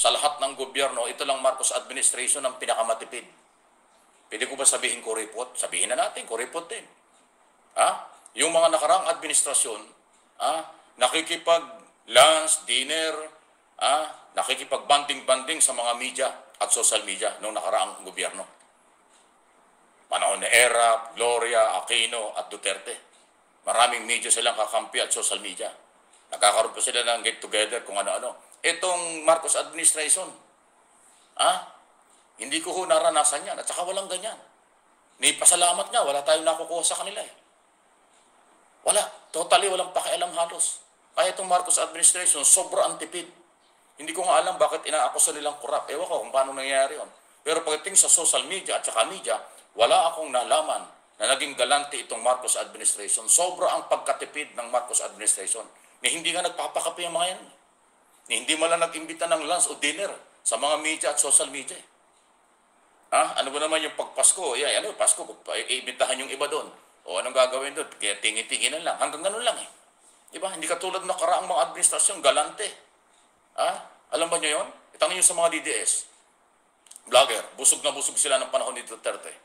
sa lahat ng gobyerno, ito lang Marcos administration ang pinakamatipid. Pwede ko ba sabihin kuripot? Sabihin na natin, kuripot din. Yung mga nakaraang administrasyon, nakikipag-lunch, dinner, nakikipag-banding-banding sa mga media at social media noong nakaraang gobyerno. Panahon ni Erap, Gloria, Aquino at Duterte. Maraming media silang kakampi at social media. Nagkakaroon pa sila ng get-together kung ano-ano. Itong Marcos administration, hindi ko naranasan yan at saka walang ganyan. Ni pasalamat nga, wala tayong nakukuha sa kanila eh. Wala. Totally walang pakialam halos. Kaya itong Marcos administration, sobra antipid. Hindi ko nga alam bakit inaakusa nilang korap. Ewan ko kung paano nangyayari yun. Pero pagdating sa social media at saka media, wala akong nalaman na naging galante itong Marcos administration. Sobra ang pagkatipid ng Marcos administration. Ni hindi nga nagpapakape yung mga yan. Ni hindi mo lang nag-imbita ng lunch o dinner sa mga media at social media. Ano ba naman yung pagpasko? Pasko, iimbitahan yung iba doon. O anong gagawin doon? Kaya tingin-tinginan lang. Hanggang ganun lang eh. Diba? Hindi katulad na karaang mga administrasyon, galante. Alam ba nyo yun? Itangin nyo sa mga DDS. Vlogger, busog na busog sila ng panahon ni Duterte.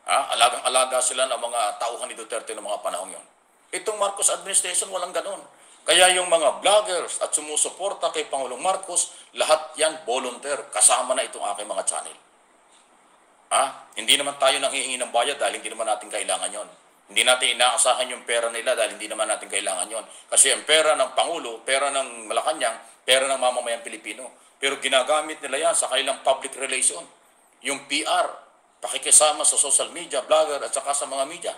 Alagang-alaga sila ng mga tauhan ni Duterte ng mga panahon yon. Itong Marcos administration, walang ganun. Kaya yung mga vloggers at sumusuporta kay Pangulong Marcos, lahat yan volunteer. Kasama na itong aking mga channel. Hindi naman tayo nanghihingi ng bayad dahil hindi naman natin kailangan yon. Hindi natin inaasahan yung pera nila dahil hindi naman natin kailangan yon. Kasi ang pera ng Pangulo, pera ng Malacanang, pera ng mamamayang Pilipino. Pero ginagamit nila yan sa kanilang public relation. Yung PR, pakikisama sa social media, vlogger at saka sa mga media.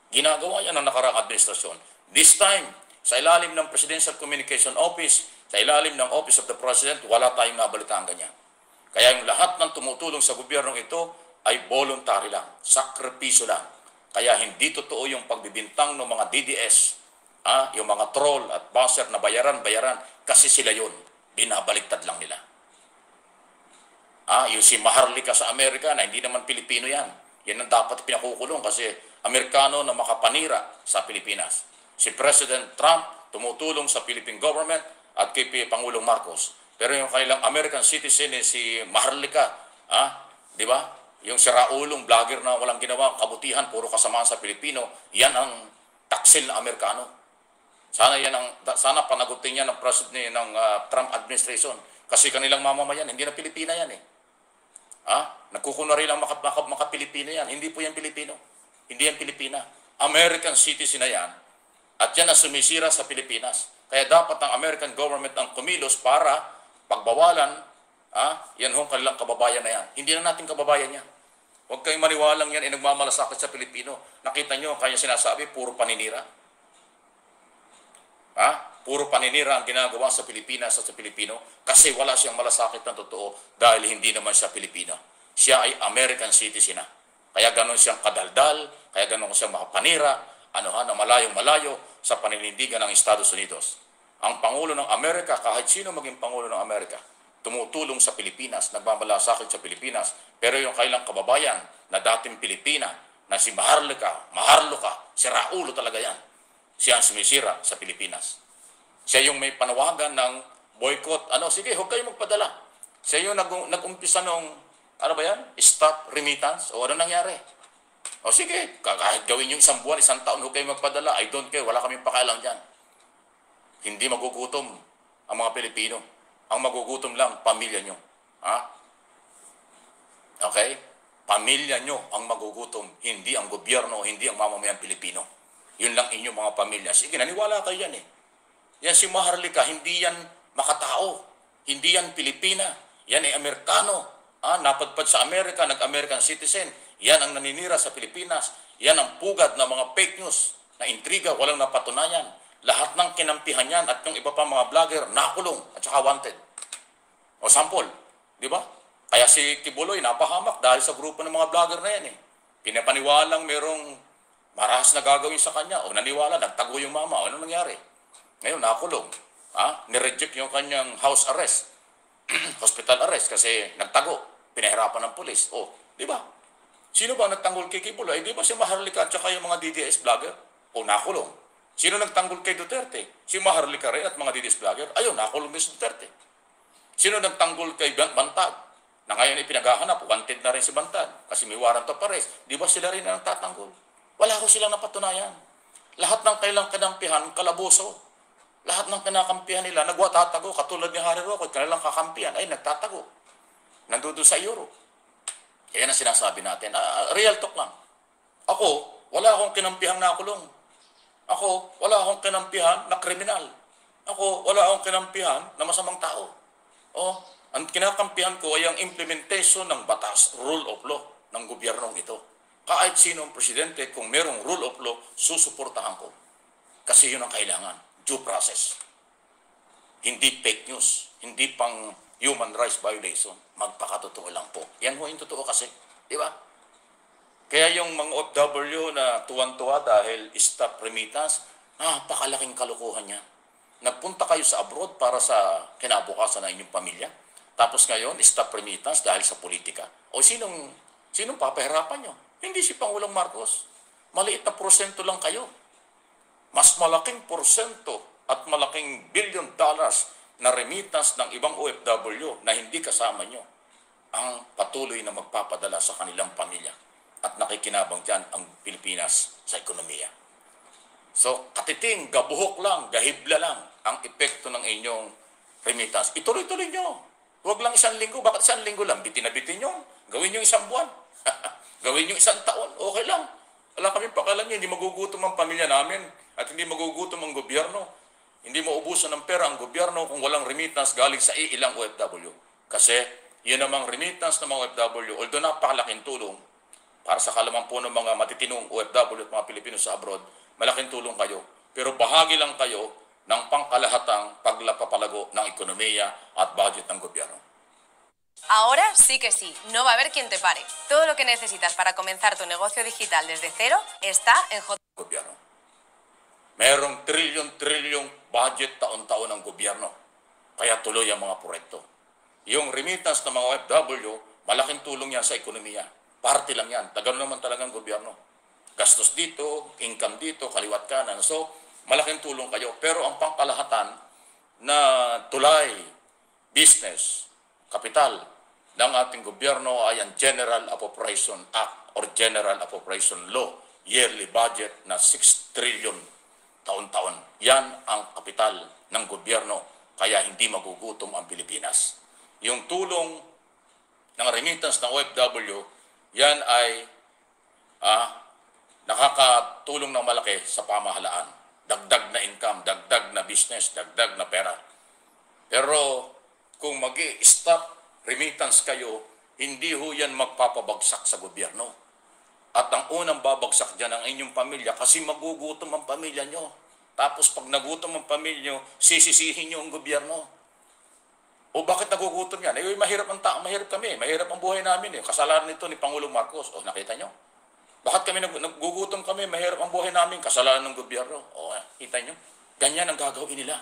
Ginagawa yan ng nakaraang administrasyon. This time, sa ilalim ng Presidential Communication Office, sa ilalim ng Office of the President, wala tayong nabalitaan ganyan. Kaya yung lahat ng tumutulong sa gobyernong ito ay voluntary lang, sakripisyo lang. Kaya hindi totoo yung pagbibintang ng mga DDS, yung mga troll at buzzer na bayaran, kasi sila yun, binabaliktad lang nila. Yung si Maharlika sa Amerika na hindi naman Pilipino yan. Yan ang dapat pinakukulong kasi Amerikano na makapanira sa Pilipinas. Si President Trump tumutulong sa Philippine government at kay Pangulong Marcos. Pero yung kailang American citizen si Maharlika, di ba? Yung si Raulong vlogger na walang ginawa kabutihan, puro kasamaan sa Pilipino, yan ang taksil na Amerikano. Sana panagutin yan ng President ng Trump administration. Kasi kanilang mamamayan, hindi na Pilipina yan eh. Nagkukunwari lang mga Pilipino yan. Hindi po yan Pilipino. Hindi yan Pilipina. American citizen na yan. At yan ang sumisira sa Pilipinas. Kaya dapat ang American government ang kumilos para pagbawalan, yan hong kanilang kababayan na yan. Hindi na natin kababayan yan. Huwag kayong maniwalang yan ay nagmamalasakit sa Pilipino. Nakita nyo, kaya sinasabi, puro paninira. Puro paninira ang ginagawa sa Pilipinas at sa Pilipino kasi wala siyang malasakit ng totoo dahil hindi naman siya Pilipino. Siya ay American citizen na. Kaya ganon siyang kadaldal, kaya ganon siyang makapanira, na malayong-malayo sa paninindigan ng Estados Unidos. Ang Pangulo ng Amerika, kahit sino maging Pangulo ng Amerika, tumutulong sa Pilipinas, nagmamalasakit sa Pilipinas, pero yung kailang kababayan na dating Pilipina, na si Maharlika, si Raulo talaga yan, siya ang sumisira sa Pilipinas. Siya yung may panawagan ng boycott. Sige, huwag kayo magpadala. Siya yung nag-umpisa nung, stop remittance. O ano nangyari? Sige, kahit gawin yung isang buwan, isang taon, huwag kayo magpadala. I don't care, wala kaming pakialam dyan. Hindi magugutom ang mga Pilipino. Ang magugutom lang, pamilya nyo. Okay? Pamilya nyo ang magugutom, hindi ang gobyerno, hindi ang mamamayang Pilipino. Yun lang inyong mga pamilya. Sige, naniwala kayo yan eh. Yan si Maharlika, hindi yan makatao. Hindi yan Pilipina. Yan ay Amerikano. Napadpad sa Amerika, nag-American citizen. Yan ang naninira sa Pilipinas. Yan ang pugad ng mga fake news na intriga, walang napatunayan. Lahat ng kinampihan yan at yung iba pa mga vlogger, nakulong at saka wanted. O sample, di ba? Kaya si Kibuloy napahamak dahil sa grupo ng mga vlogger na yan eh. Pinapaniwalang merong marahas na gagawin sa kanya. O naniwala, nagtago yung mama. O ano nangyari? Ngayon, nakulong. Nireject yung kanyang house arrest. Hospital arrest kasi nagtago. Pinahirapan ng pulis. O, di ba? Sino ba nagtanggol kay Kibuloy? Di ba si Maharlika at saka yung mga DDS vlogger? O nakulong. Sino nagtanggol kay Duterte? Si Maharlika rin at mga DDS vlogger. Ayun, nakulong din si Duterte. Sino nagtanggol kay Bantag? Na ngayon ay pinaghahanap, wanted na rin si Bantag kasi may warrant of arrest. Di ba sila rin ang tatanggol? Wala ko silang napatunayan. Lahat ng kailang kinampihan, kalabuso. Lahat ng kinakampihan nila, nagwatatago. Katulad ni Harry Roque, kanilang kakampihan ay nagtatago. Nandoon sa Europe. Kaya na sinasabi natin, real talk lang. Ako, wala akong kinampihang nakulong. Ako, wala akong kinampihan na kriminal. Ako, wala akong kinampihan na masamang tao. Oh, ang kinakampihan ko ay ang implementation ng batas, rule of law ng gobyernong ito. Kahit sino ang presidente, kung merong rule of law, susuportahan ko. Kasi yun ang kailangan, due process. Hindi fake news, hindi pang human rights violation. Magpakatotoo lang po. Yan ho yung totoo kasi. Di ba? Kaya yung mga OFW na tuwan-tuwa dahil stop remittance, napakalaking kalokohan yan. Nagpunta kayo sa abroad para sa kinabukasan ng inyong pamilya. Tapos ngayon, stop remittance dahil sa politika. O sinong papahirapan nyo? Hindi si Pangulong Marcos. Maliit na porsyento lang kayo. Mas malaking porsyento at malaking billion dollars na remittance ng ibang OFW na hindi kasama nyo ang patuloy na magpapadala sa kanilang pamilya. At nakikinabang dyan ang Pilipinas sa ekonomiya. So, katiting, gabuhok lang, gahibla lang ang epekto ng inyong remittance. Ituloy-tuloy nyo. Huwag lang isang linggo. Bakit isang linggo lang? Bitin na bitin nyo. Gawin nyo isang buwan. Gawin nyo isang taon. Okay lang. Wala kaming pakialam nyo. Hindi magugutom ang pamilya namin. At hindi magugutom ang gobyerno. Hindi maubusan ng pera ang gobyerno kung walang remittance galing sa ilang OFW. Kasi, yun namang remittance ng mga OFW, although napakalaking tulong, para sa kalaman po ng mga matitinong OFW at mga Pilipino sa abroad, malaking tulong kayo. Pero bahagi lang kayo ng pangkalahatang paglapapalago ng ekonomiya at budget ng gobyerno. Ahora sí que sí, no va a haber quien te pare. Todo lo que necesitas para comenzar tu negocio digital desde cero está en Gobyerno. Merong trilyon-trilyong budget taon-taon ng gobyerno. Kaya tuloy ang mga proyekto. Yung remittance ng mga OFW, malaking tulong yan sa ekonomiya. Parte lang yan. Tagal naman talagang gobyerno. Gastos dito, income dito, kaliwat kanan. So, malaking tulong kayo. Pero ang pangkalahatan na tulay, business, kapital ng ating gobyerno ay ang General Appropriation Act or General Appropriation Law, yearly budget na 6 trillion taon-taon. Yan ang kapital ng gobyerno, kaya hindi magugutom ang Pilipinas. Yung tulong ng remittance ng OFW, yan ay nakakatulong ng malaki sa pamahalaan. Dagdag na income, dagdag na business, dagdag na pera. Pero kung mag-i-stop remittance kayo, hindi ho yan magpapabagsak sa gobyerno. At ang unang babagsak dyan ang inyong pamilya kasi magugutom ang pamilya nyo. Tapos pag nagutom ang pamilya nyo, sisisihin nyo ang gobyerno. O bakit nagugutom yan? Eh, mahirap ang tao, mahirap kami. Mahirap ang buhay namin. Kasalanan nito ni Pangulong Marcos. O, nakita nyo? Bakit kami nagugutom kami? Mahirap ang buhay namin. Kasalanan ng gobyerno. O, kita nyo? Ganyan ang gagawin nila.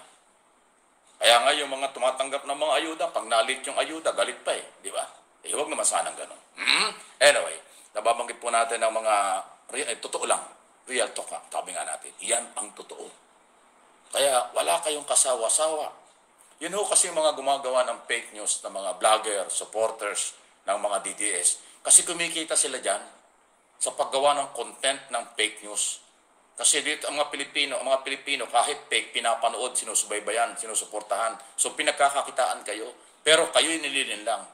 Kaya nga yung mga tumatanggap ng mga ayuda, pag nalit yung ayuda, galit pa eh. Di ba? Eh, huwag naman sanang gano'n. Anyway, nababanggit po natin ng mga, totoo lang. Real talk nga. Sabi nga natin, yan ang totoo. Kaya wala kayong kasawa-sawa. Yun ho kasi yung mga gumagawa ng fake news ng mga vlogger, supporters ng mga DDS. Kasi kumikita sila dyan sa paggawa ng content ng fake news. Kasi dito ang mga Pilipino kahit fake, pinapanood, sinusubaybayan, sinusuportahan. So pinagkakakitaan kayo. Pero kayo'y nililin lang.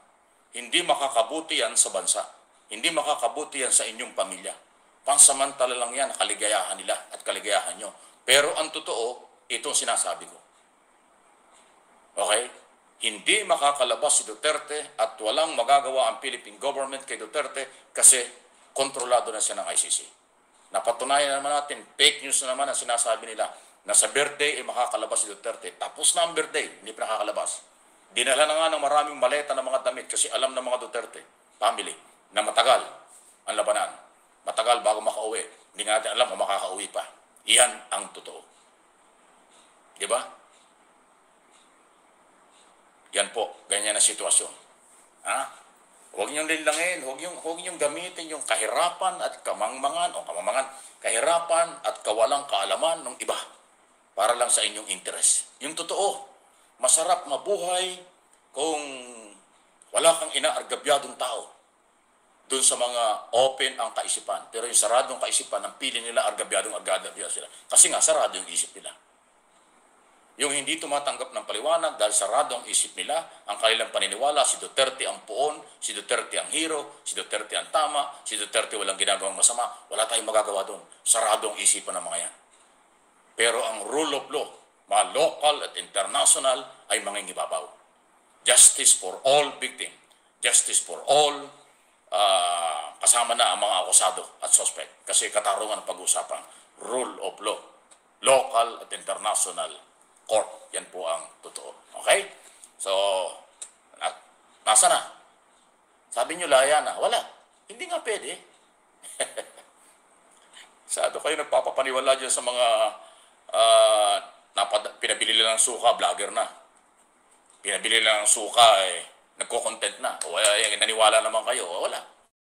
Hindi makakabuti yan sa bansa. Hindi makakabuti yan sa inyong pamilya. Pansamantala lang yan, kaligayahan nila at kaligayahan nyo. Pero ang totoo, itong sinasabi ko. Okay? Hindi makakalabas si Duterte at walang magagawa ang Philippine government kay Duterte kasi kontrolado na siya ng ICC. Napatunayan naman natin, fake news na naman ang sinasabi nila na sa birthday ay makakalabas si Duterte. Tapos na ang birthday, hindi pa nakakalabas. Dinala na nga ng maraming maleta ng mga damit kasi alam ng mga Duterte family na matagal ang labanan. Matagal bago makauwi. Hindi natin alam kung makakauwi pa. Iyan ang totoo. Di ba? Yan po, ganyan na sitwasyon. Ha? Huwag niyong linlangin, huwag niyong gamitin yung kahirapan at kahirapan at kawalang kaalaman ng iba para lang sa inyong interes. Yung totoo, masarap mabuhay kung wala kang inaargabyadong tao doon sa mga open ang kaisipan. Pero yung saradong kaisipan, ang pili nila argabyadong sila. Kasi nga, sarado yung isip nila. Yung hindi tumatanggap ng paliwanag dahil sarado ang isip nila, ang kanilang paniniwala, si Duterte ang puon, si Duterte ang hero, si Duterte ang tama, si Duterte walang ginagawang masama, wala tayong magagawa doon. Sarado ang isipan ng mga yan. Pero ang rule of law, mga local at international, ay mangingibabaw. Justice for all victim. Justice for all, kasama na ang mga akusado at suspect. Kasi katarungan ang pag-uusapan. Rule of law. Local at international court. Yan po ang totoo. Okay? So, nasa na? Sabi nyo, laya na. Wala. Hindi nga pwede. Sado kayo nagpapapaniwala dyan sa mga pinabili lang ng suka, vlogger na. Pinabili lang ng suka, nagko-content na. O naniwala naman kayo. Wala.